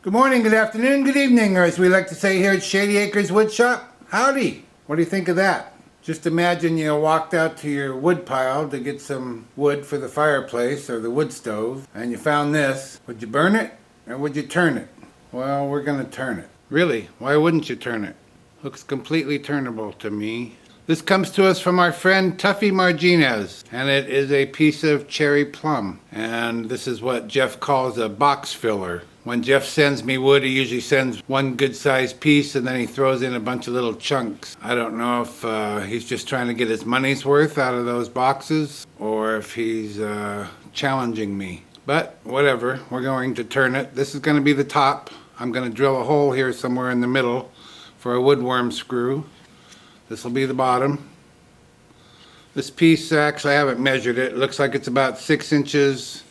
Good morning, good afternoon, good evening, or as we like to say here at Shady Acres Woodshop, howdy. What do you think of that? Just imagine you walked out to your wood pile to get some wood for the fireplace or the wood stove, and you found this. Would you burn it or would you turn it? Well, we're gonna turn it. Really? Why wouldn't you turn it? Looks completely turnable to me. This comes to us from our friend Tuffy Marginez, and it is a piece of cherry plum. And this is what Jeff calls a box filler. When Jeff sends me wood, he usually sends one good-sized piece and then he throws in a bunch of little chunks. I don't know if he's just trying to get his money's worth out of those boxes or if he's challenging me. But whatever, we're going to turn it. This is going to be the top. I'm going to drill a hole here somewhere in the middle for a woodworm screw. This will be the bottom. This piece, actually I haven't measured it. It looks like it's about 6 inches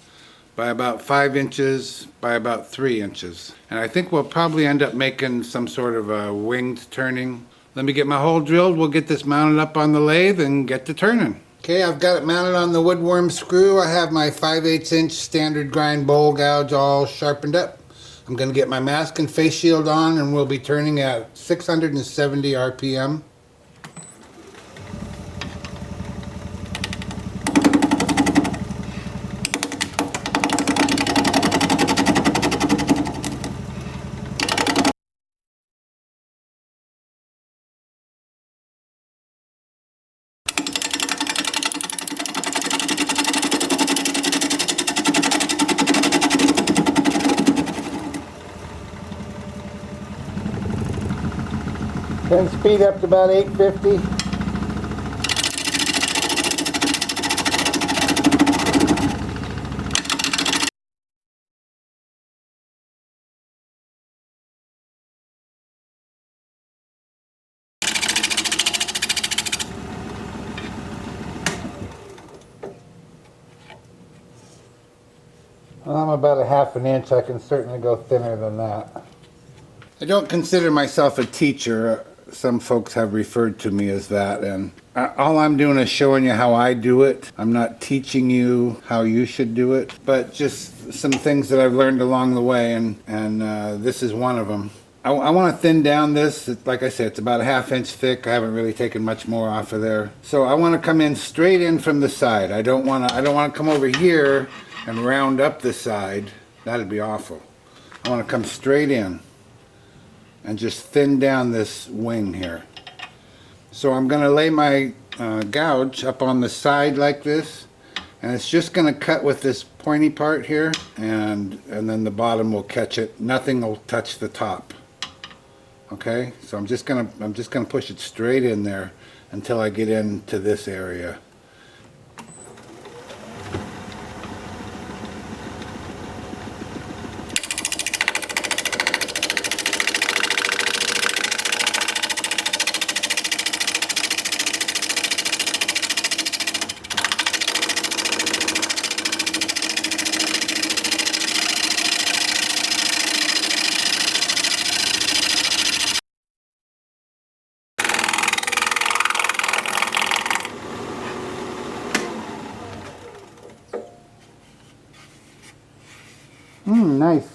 by about 5 inches by about 3 inches. And I think we'll probably end up making some sort of a winged turning. Let me get my hole drilled. We'll get this mounted up on the lathe and get to turning. Okay, I've got it mounted on the woodworm screw. I have my 5/8 inch standard grind bowl gouge all sharpened up. I'm going to get my mask and face shield on and we'll be turning at 670 RPM. Then speed up to about 850. Well, I'm about a ½ inch. I can certainly go thinner than that. I don't consider myself a teacher. Some folks have referred to me as that, and all I'm doing is showing you how I do it. I'm not teaching you how you should do it, but just some things that I've learned along the way, and this is one of them. I want to thin down this. Like I said, it's about a ½ inch thick. I haven't really taken much more off of there. So I want to come in straight in from the side. I don't want to come over here and round up the side. That'd be awful. I want to come straight in and just thin down this wing here. So I'm going to lay my gouge up on the side like this, and it's just going to cut with this pointy part here, and then the bottom will catch it. Nothing will touch the top. Okay, so I'm just going to push it straight in there until I get into this area. Nice.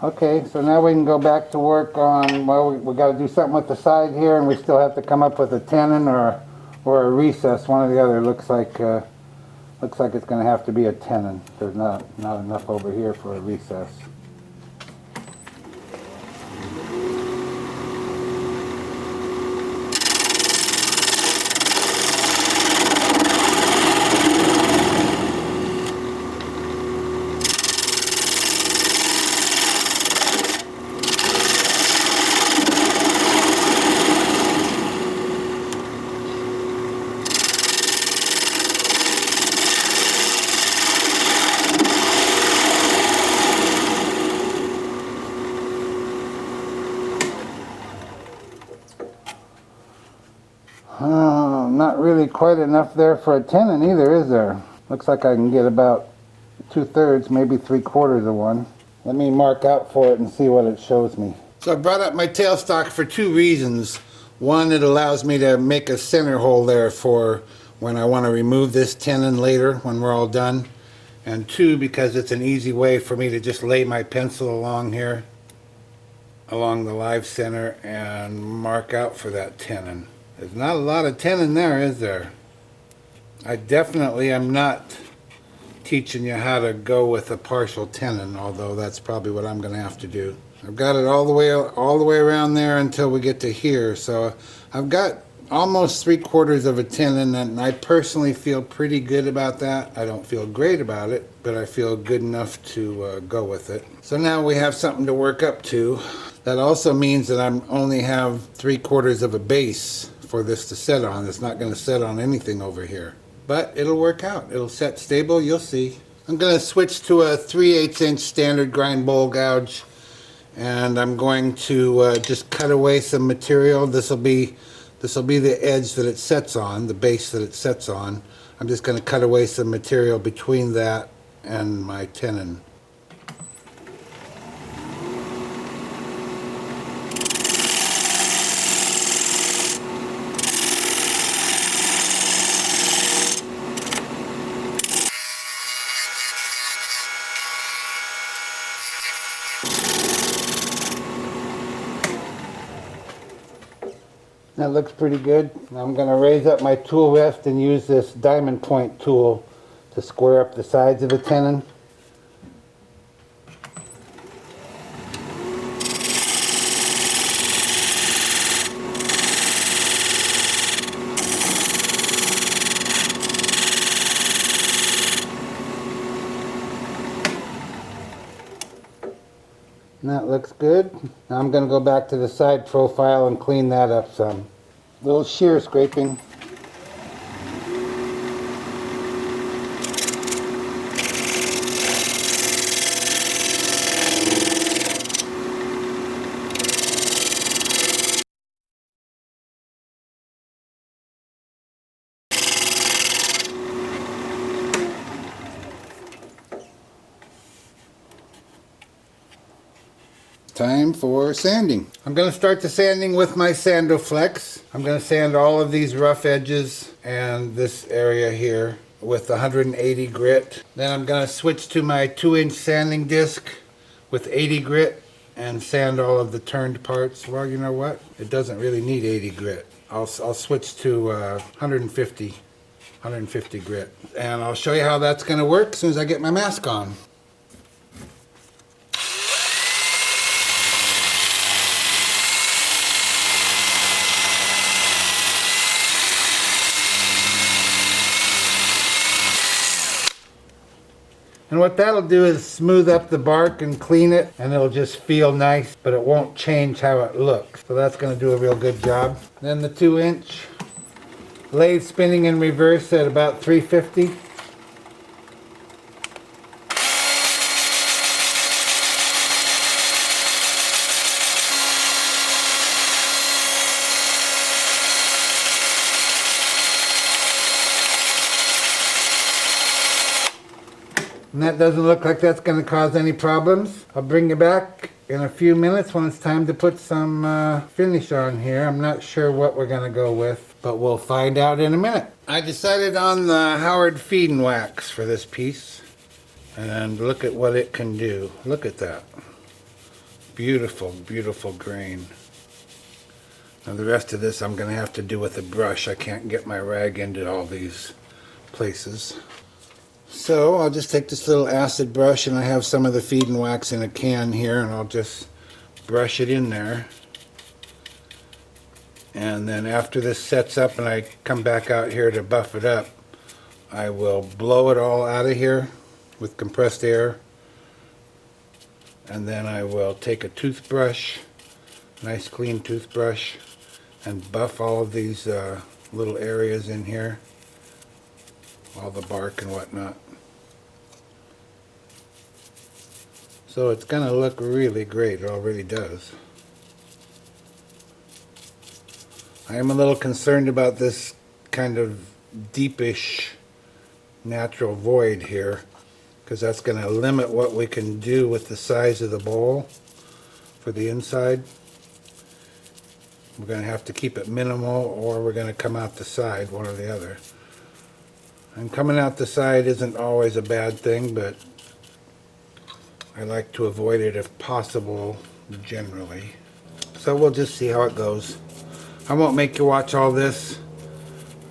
Okay, so now we can go back to work on, well, we got to do something with the side here, and we still have to come up with a tenon or a recess. One or the other. Looks like it's going to have to be a tenon. There's not enough over here for a recess. Not really quite enough there for a tenon either, is there? Looks like I can get about 2/3, maybe 3/4 of one. Let me mark out for it and see what it shows me. So I brought up my tailstock for 2 reasons. One, it allows me to make a center hole there for when I want to remove this tenon later when we're all done. And 2, because it's an easy way for me to just lay my pencil along here along the live center and mark out for that tenon. There's not a lot of tenon there, is there? I definitely am not teaching you how to go with a partial tenon, although that's probably what I'm going to have to do. I've got it all the way around there until we get to here, so I've got almost 3/4 of a tenon, and I personally feel pretty good about that. I don't feel great about it, but I feel good enough to go with it. So now we have something to work up to. That also means that I'm only have 3/4 of a base for this to set on. It's not going to set on anything over here, but it'll work out. It'll set stable. You'll see. I'm going to switch to a 3/8 inch standard grind bowl gouge, and I'm going to just cut away some material. This will be the edge that it sets on, the base that it sets on. I'm just going to cut away some material between that and my tenon. That looks pretty good. Now I'm going to raise up my tool rest and use this diamond point tool to square up the sides of the tenon. And that looks good. Now I'm going to go back to the side profile and clean that up some. Little shear scraping. Time for sanding. I'm going to start the sanding with my Sandoflex. I'm going to sand all of these rough edges and this area here with 180 grit. Then I'm going to switch to my 2-inch sanding disc with 80 grit and sand all of the turned parts. Well, you know what? It doesn't really need 80 grit. I'll switch to 150 grit. And I'll show you how that's going to work as soon as I get my mask on. And what that'll do is smooth up the bark and clean it, and it'll just feel nice, but it won't change how it looks. So that's going to do a real good job. Then the 2-inch lathe spinning in reverse at about 350. And that doesn't look like that's going to cause any problems. I'll bring you back in a few minutes when it's time to put some finish on here. I'm not sure what we're going to go with, but we'll find out in a minute. I decided on the Howard Feed and Wax for this piece. And look at what it can do. Look at that. Beautiful, beautiful grain. Now the rest of this I'm going to have to do with a brush. I can't get my rag into all these places. So I'll just take this little acid brush, and I have some of the Feed and Wax in a can here, and I'll just brush it in there. And then after this sets up and I come back out here to buff it up, I will blow it all out of here with compressed air. And then I will take a toothbrush, nice clean toothbrush, and buff all of these little areas in here. All the bark and whatnot. So it's going to look really great. It already does. I am a little concerned about this kind of deepish natural void here, because that's going to limit what we can do with the size of the bowl for the inside. We're going to have to keep it minimal, or we're going to come out the side, one or the other. And coming out the side isn't always a bad thing, but I like to avoid it if possible generally. So we'll just see how it goes. I won't make you watch all this.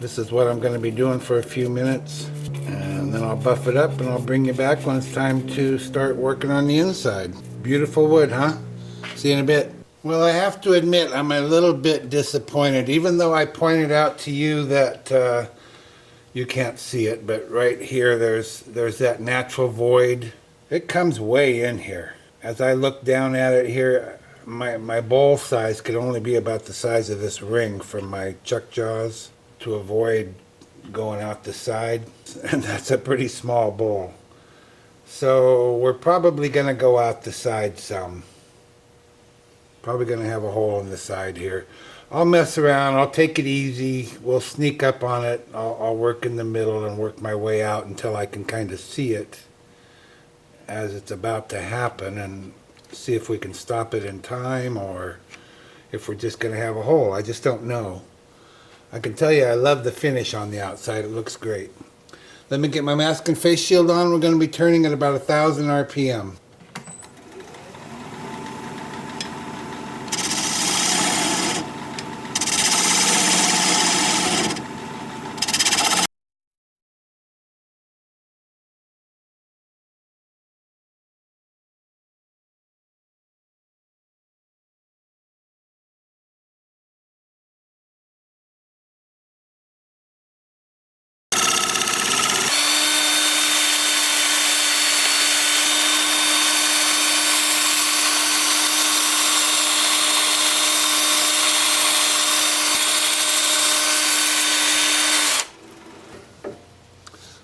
This is what I'm going to be doing for a few minutes. And then I'll buff it up and I'll bring you back when it's time to start working on the inside. Beautiful wood, huh? See you in a bit. Well, I have to admit I'm a little bit disappointed, even though I pointed out to you that you can't see it, but right here there's that natural void. It comes way in here. As I look down at it here, my bowl size could only be about the size of this ring from my chuck jaws to avoid going out the side, and that's a pretty small bowl. So we're probably going to go out the side some. Probably going to have a hole in the side here. I'll mess around, I'll take it easy, we'll sneak up on it, I'll work in the middle and work my way out until I can kind of see it as it's about to happen and see if we can stop it in time or if we're just going to have a hole. I just don't know. I can tell you I love the finish on the outside, it looks great. Let me get my mask and face shield on. We're going to be turning at about 1,000 RPM.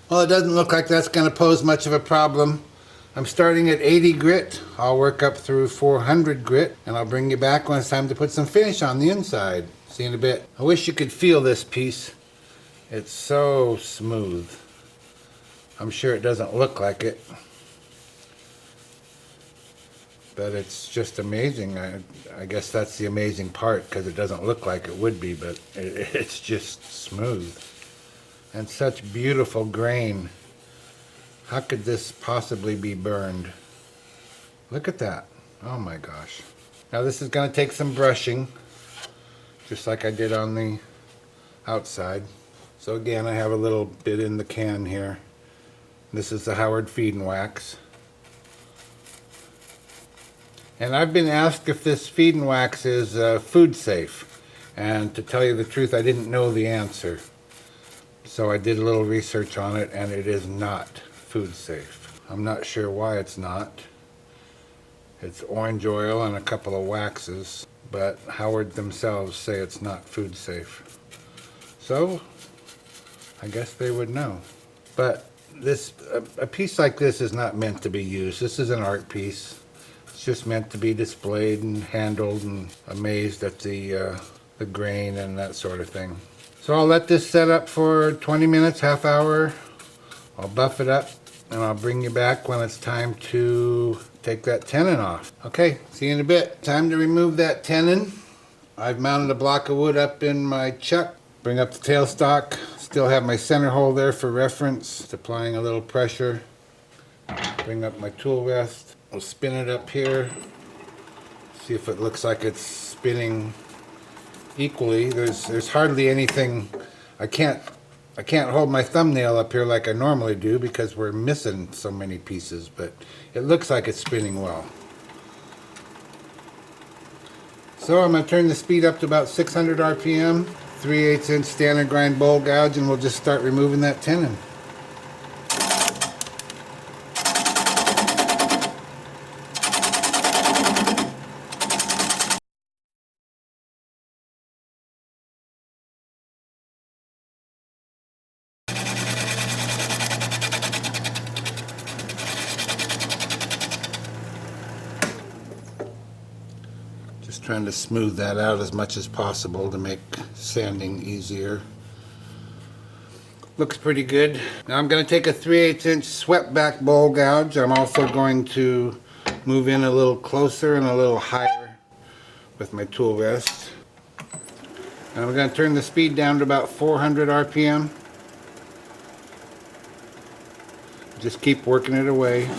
Well, it doesn't look like that's going to pose much of a problem. I'm starting at 80 grit. I'll work up through 400 grit, and I'll bring you back when it's time to put some finish on the inside. See you in a bit. I wish you could feel this piece. It's so smooth. I'm sure it doesn't look like it, but it's just amazing. I guess that's the amazing part, because it doesn't look like it would be, but it's just smooth. And such beautiful grain. How could this possibly be burned? Look at that. Oh my gosh. Now this is going to take some brushing, just like I did on the outside. So again, I have a little bit in the can here. This is the Howard Feed and Wax. And I've been asked if this feed and wax is food safe. And to tell you the truth, I didn't know the answer. So I did a little research on it, and it is not food safe. I'm not sure why it's not. It's orange oil and a couple of waxes, but Howard themselves say it's not food safe. So I guess they would know. But a piece like this is not meant to be used. This is an art piece. It's just meant to be displayed and handled and amazed at the grain and that sort of thing. So I'll let this set up for 20 minutes, half hour. I'll buff it up and I'll bring you back when it's time to take that tenon off. Okay, see you in a bit. Time to remove that tenon. I've mounted a block of wood up in my chuck. Bring up the tailstock. Still have my center hole there for reference. Just applying a little pressure. Bring up my tool rest. We'll spin it up here. See if it looks like it's spinning equally. There's hardly anything. I can't hold my thumbnail up here like I normally do because we're missing so many pieces, but it looks like it's spinning well. So I'm going to turn the speed up to about 600 RPM, 3/8 inch standard grind bowl gouge, and we'll just start removing that tenon. Trying to smooth that out as much as possible to make sanding easier. Looks pretty good. Now I'm going to take a 3/8 inch swept back bowl gouge. I'm also going to move in a little closer and a little higher with my tool rest. And I'm going to turn the speed down to about 400 RPM. Just keep working it away.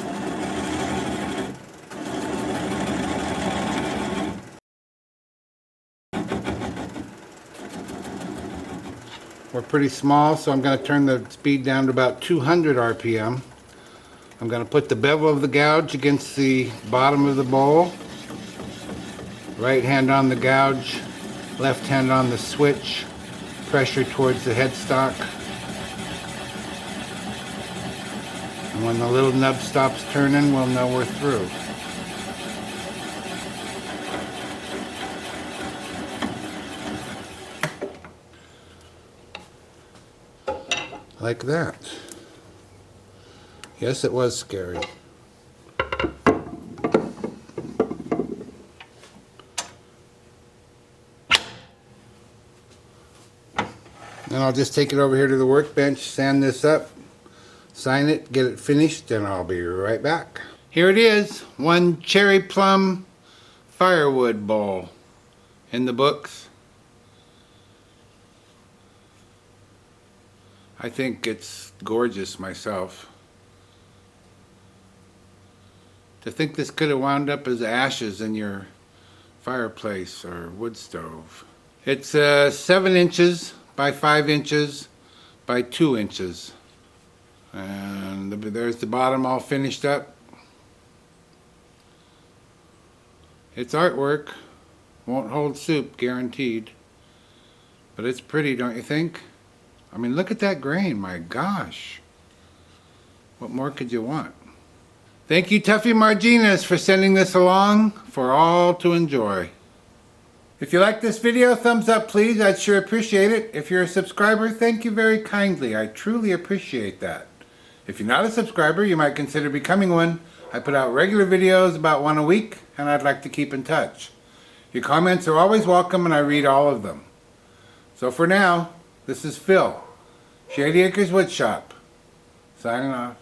We're pretty small, so I'm going to turn the speed down to about 200 RPM. I'm going to put the bevel of the gouge against the bottom of the bowl. Right hand on the gouge, left hand on the switch. Pressure towards the headstock. And when the little nub stops turning, we'll know we're through. Like that. Yes, it was scary. And I'll just take it over here to the workbench, sand this up, sign it, get it finished, and I'll be right back. Here it is, one Cherry Plum firewood bowl in the books. I think it's gorgeous myself. To think this could have wound up as ashes in your fireplace or wood stove. It's 7 inches by 5 inches by 2 inches. And there's the bottom all finished up. It's artwork. Won't hold soup, guaranteed. But it's pretty, don't you think? I mean, look at that grain, my gosh. What more could you want? Thank you, Tuffy Marginez, for sending this along for all to enjoy. If you like this video, thumbs up please, I'd sure appreciate it. If you're a subscriber, thank you very kindly, I truly appreciate that. If you're not a subscriber, you might consider becoming one. I put out regular videos, about one a week, and I'd like to keep in touch. Your comments are always welcome and I read all of them. So for now, this is Phil, Shady Acres Woodshop, signing off.